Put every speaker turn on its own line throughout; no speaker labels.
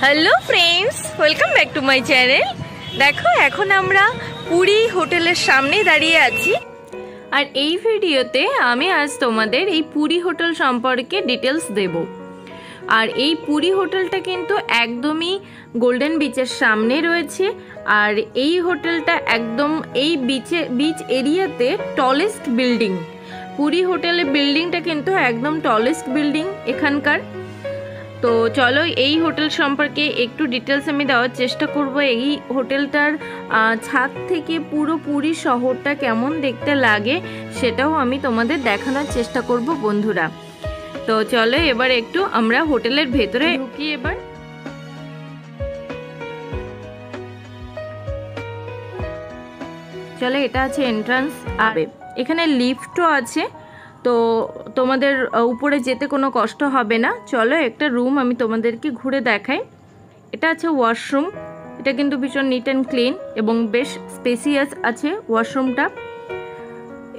Hello friends, welcome back to my channel. দেখো, এখন আমরা পুরী হোটেলের সামনে দাঁড়িয়ে আছি। আর এই ভিডিওতে আমি আজ তোমাদের এই পুরী হোটেল সম্পর্কে ডিটেলস দেব। আর এই পুরী হোটেলটা কিন্তু একদমই গোল্ডেন বিচের সামনে রয়েছে। আর এই হোটেলটা একদম এই বিচ এরিয়াতে টলেস্ট বিল্ডিং। পুরী হোটেলের বিল্ডিংটা কিন্তু একদম টলেস্ট বিল্ডিং এখানকার। তো চলো এই হোটেল সম্পর্কে একটু ডিটেলস আমি দেওয়ার চেষ্টা করব। এই হোটেলটার ছাদ থেকে পুরো পুরী শহরটা কেমন দেখতে লাগে সেটাও আমি তোমাদের দেখানোর চেষ্টা করব বন্ধুরা। তো চলো এবার একটু আমরা হোটেলের ভেতরে ঢুকি। এবার চলো, এটা আছে এন্ট্রান্স। আর এখানে লিফটও আছে, তো তোমাদের উপরে যেতে কোনো কষ্ট হবে না। চলো একটা রুম আমি তোমাদেরকে ঘুরে দেখাই। এটা আছে ওয়াশরুম। এটা কিন্তু ভীষণ নিট অ্যান্ড ক্লিন এবং বেশ স্পেসিয়াস আছে ওয়াশরুমটা।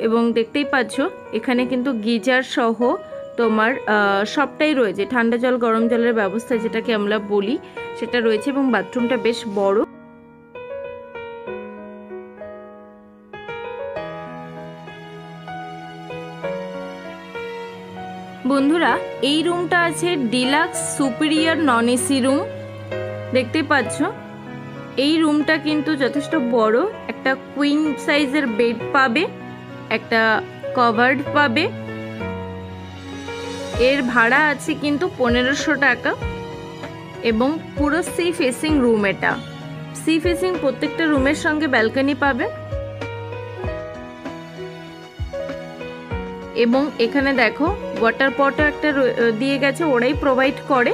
এবং দেখতেই পাচ্ছ এখানে কিন্তু গিজার সহ তোমার সবটাই রয়েছে। ঠান্ডা জল গরম জলের ব্যবস্থা যেটাকে আমরা বলি সেটা রয়েছে, এবং বাথরুমটা বেশ বড়। বন্ধুরা, এই রুমটা আছে deluxe superior non AC room. দেখতে পাচ্ছ এই রুমটা কিন্তু যথেষ্ট বড়। একটা কুইন সাইজের বেড পাবে, একটা কভার্ড পাবে। এর ভাড়া আছে কিন্তু 1500 টাকা। এবং পুরো সি ফেসিং রুম। এটা সি ফেসিং, প্রত্যেকটা রুমের সঙ্গে ব্যালকনি পাবে। এবং এখানে দেখো ওয়াটার পটও একটা দিয়ে গেছে, ওরাই প্রোভাইড করে।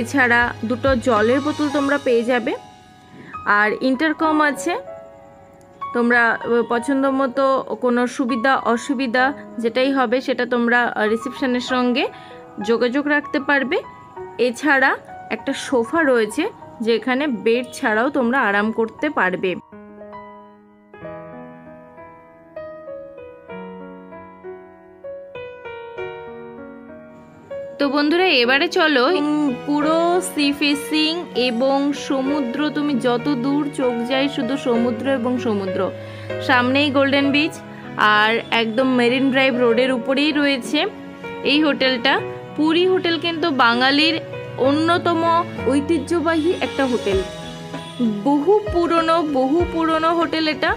এছাড়া দুটো জলের বোতল তোমরা পেয়ে যাবে। আর ইন্টারকম আছে, তোমরা পছন্দ মতো কোনো সুবিধা অসুবিধা যেটাই হবে সেটা তোমরা রিসেপশনের সঙ্গে যোগাযোগ রাখতে পারবে। এছাড়া একটা সোফা রয়েছে যেখানে বেড ছাড়াও তোমরা আরাম করতে পারবে। তো বন্ধুরা, এবারে চলো পুরো সি ফেসিং এবং সমুদ্র, তুমি যত দূর চোখ যায় শুধু সমুদ্র এবং সমুদ্র। সামনেই গোল্ডেন বিচ, আর একদম মেরিন ড্রাইভ রোডের উপরেই রয়েছে এই হোটেলটা। পুরী হোটেল কিন্তু বাঙালির অন্যতম ঐতিহ্যবাহী একটা হোটেল। বহু পুরনো হোটেল এটা।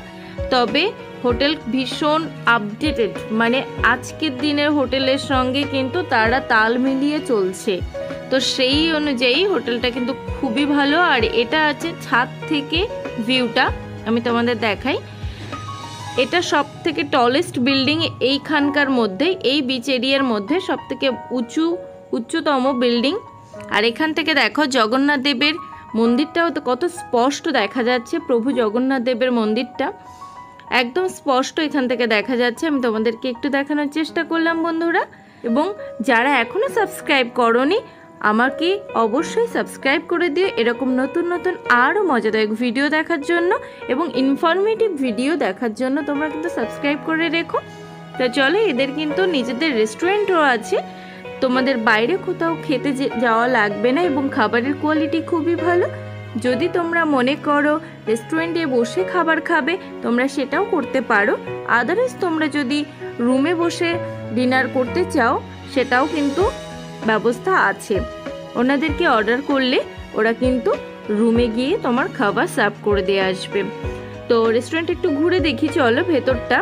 তবে হোটেল ভীষণ আপডেটেড, মানে আজকের দিনের হোটেলের সঙ্গে কিন্তু তারা তাল মিলিয়ে চলছে। তো সেই অনুযায়ী হোটেলটা কিন্তু খুবই ভালো। আর এটা আছে ছাদ থেকে ভিউটা আমি তোমাদের দেখাই। এটা সব থেকে টলেস্ট বিল্ডিং এইখানকার মধ্যে, এই বিচ এরিয়ার মধ্যে সব থেকে উচ্চতম বিল্ডিং। আর এখান থেকে দেখো জগন্নাথ দেবের মন্দিরটাও তো কত স্পষ্ট দেখা যাচ্ছে। প্রভু জগন্নাথ দেবের মন্দিরটা একদম স্পষ্ট এখান থেকে দেখা যাচ্ছে। আমি তোমাদেরকে একটু দেখানোর চেষ্টা করলাম বন্ধুরা। এবং যারা এখনও সাবস্ক্রাইব করোনি, আমাকে অবশ্যই সাবস্ক্রাইব করে দিও এরকম নতুন নতুন আরও মজাদায়ক ভিডিও দেখার জন্য এবং ইনফরমেটিভ ভিডিও দেখার জন্য তোমরা কিন্তু সাবস্ক্রাইব করে রেখো। তো চলো, এদের কিন্তু নিজেদের রেস্টুরেন্টও আছে, তোমাদের বাইরে কোথাও খেতে যাওয়া লাগবে না। এবং খাবারের কোয়ালিটি খুবই ভালো। যদি তোমরা মনে করো রেস্টুরেন্টে বসে খাবার খাবে, তোমরা সেটাও করতে পারো। আদারওয়াইজ তোমরা যদি রুমে বসে ডিনার করতে চাও, সেটাও কিন্তু ব্যবস্থা আছে। ওনাদেরকে অর্ডার করলে ওরা কিন্তু রুমে গিয়ে তোমার খাবার সার্ভ করে দিয়ে আসবে। তো রেস্টুরেন্ট একটু ঘুরে দেখি চলো ভেতরটা।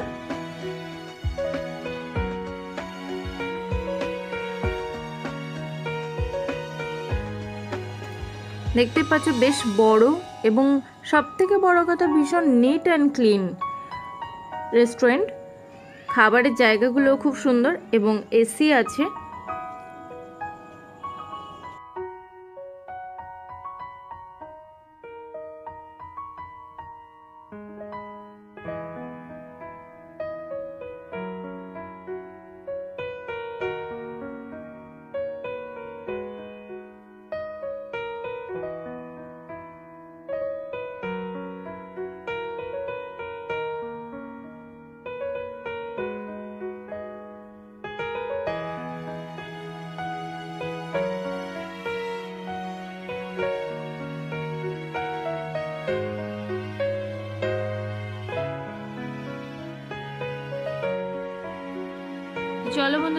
দেখতে পাচ্ছ বেশ বড়, এবং সব থেকে বড় কথা ভীষণ নিট অ্যান্ড ক্লিন রেস্টুরেন্ট। খাবারের জায়গাগুলো খুব সুন্দর এবং এসি আছে।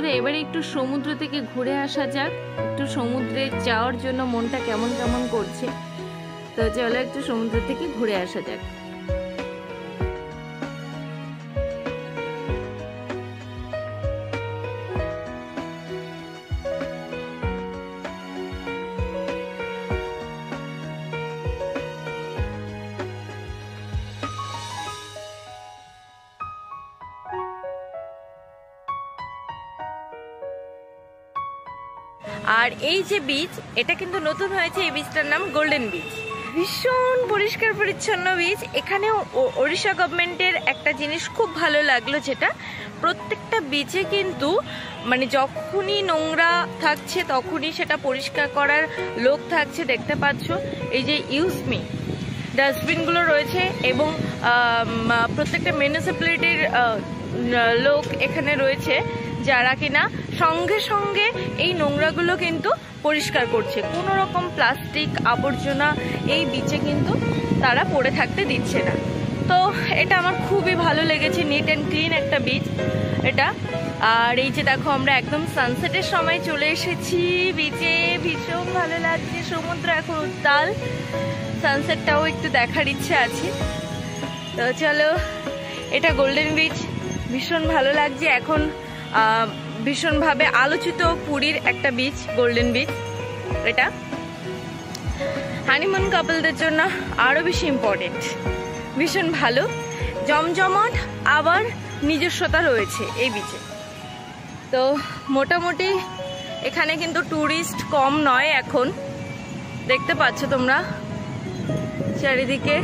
বন্ধুরা এবারে একটু সমুদ্র থেকে ঘুরে আসা যাক। একটু সমুদ্রে যাওয়ার জন্য মনটা কেমন কেমন করছে, তো চলো একটু সমুদ্র থেকে ঘুরে আসা যাক। আর এই যে বিচ, এটা কিন্তু নতুন হয়েছে। এই বিচটার নাম গোল্ডেন বিচ। ভীষণ পরিষ্কার পরিচ্ছন্ন বিচ। এখানেও ওড়িশা গভর্নমেন্টের একটা জিনিস খুব ভালো লাগলো, যেটা প্রত্যেকটা বিচে কিন্তু মানে যখনই নোংরা থাকছে তখনই সেটা পরিষ্কার করার লোক থাকছে। দেখতে পাচ্ছ এই যে ইউজ মি ডাস্টবিনগুলো রয়েছে, এবং প্রত্যেকটা মিউনিসিপ্যালিটির লোক এখানে রয়েছে, যারা কিনা সঙ্গে সঙ্গে এই নোংরাগুলো কিন্তু পরিষ্কার করছে। কোনো রকম প্লাস্টিক আবর্জনা এই বিচে কিন্তু তারা পড়ে থাকতে দিচ্ছে না। তো এটা আমার খুবই ভালো লেগেছে, নিট অ্যান্ড ক্লিন একটা বিচ এটা। আর এই যে দেখো আমরা একদম সানসেটের সময় চলে এসেছি বিচে, ভীষণ ভালো লাগছে। সমুদ্র এখন উত্তাল, সানসেটটাও একটু দেখার ইচ্ছে আছে। তো চলো, এটা গোল্ডেন বিচ, ভীষণ ভালো লাগছে। এখন ভীষণভাবে আলোচিত পুরীর একটা বিচ গোল্ডেন বিচ। এটা হানিমুন কাপলদের জন্য আরও বেশি ইম্পর্টেন্ট, ভীষণ ভালো, জমজমাট, আবার নিজস্বতা রয়েছে এই বিচে। তো মোটামুটি এখানে কিন্তু ট্যুরিস্ট কম নয় এখন, দেখতে পাচ্ছ তোমরা চারিদিকে।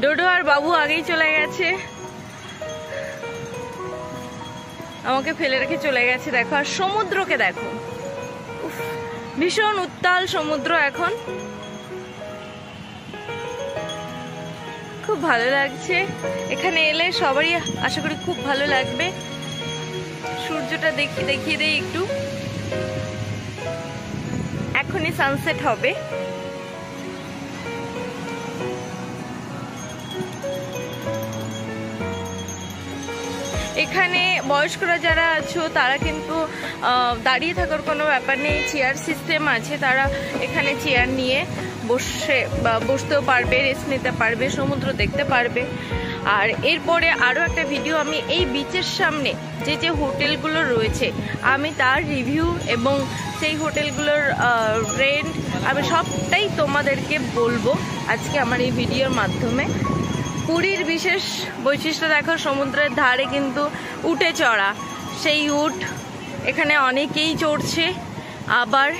ডোডো আর বাবু আগেই চলে গেছে, আমাকে ফেলে রেখে চলে গেছে। দেখো, আর সমুদ্রকে দেখো, ভীষণ উত্তাল সমুদ্র এখন, খুব ভালো লাগছে। এখানে এলে সবারই আশা করি খুব ভালো লাগবে। সূর্যটা দেখিয়ে দেই একটু, এখনই সানসেট হবে। এখানে বয়স্করা যারা আছো তারা কিন্তু দাঁড়িয়ে থাকার কোনো ব্যাপার নেই, চেয়ার সিস্টেম আছে। তারা এখানে চেয়ার নিয়ে বসতেও পারবে, রেস্ট নিতে পারবে, সমুদ্র দেখতে পারবে। আর এরপরে আরও একটা ভিডিও আমি এই বিচের সামনে যে যে হোটেলগুলো রয়েছে আমি তার রিভিউ এবং সেই হোটেলগুলোর রেন্ট আমি সবটাই তোমাদেরকে বলবো আজকে আমার এই ভিডিওর মাধ্যমে। পুরীর বিশেষ বৈশিষ্ট্য দেখো, সমুদ্রের ধারে কিন্তু উটে চড়া, সেই উট এখানে অনেকেই চড়ছে। আবার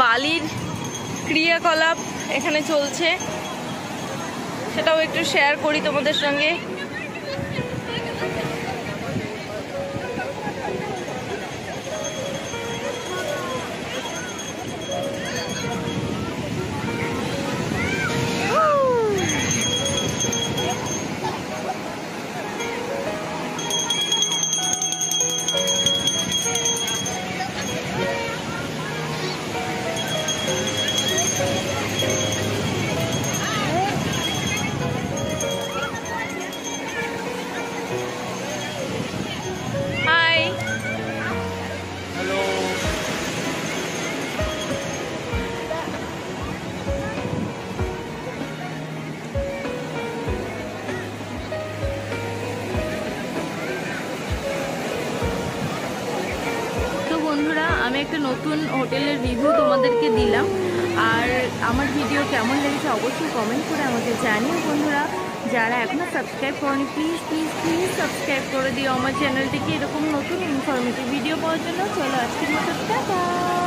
বালির ক্রিয়াকলাপ এখানে চলছে, সেটাও একটু শেয়ার করি তোমাদের সঙ্গে। আমি একটা নতুন হোটেলের রিভিউ তোমাদেরকে দিলাম। আর আমার ভিডিও কেমন লেগেছে অবশ্যই কমেন্ট করে আমাকে জানিও। বন্ধুরা যারা এখনো সাবস্ক্রাইব করনি, প্লিজ প্লিজ প্লিজ সাবস্ক্রাইব করে দিও আমার চ্যানেলটিকে এরকম নতুন ইনফরমেটিভ ভিডিও পাওয়ার জন্য। চলো আজকের মতো টাটা।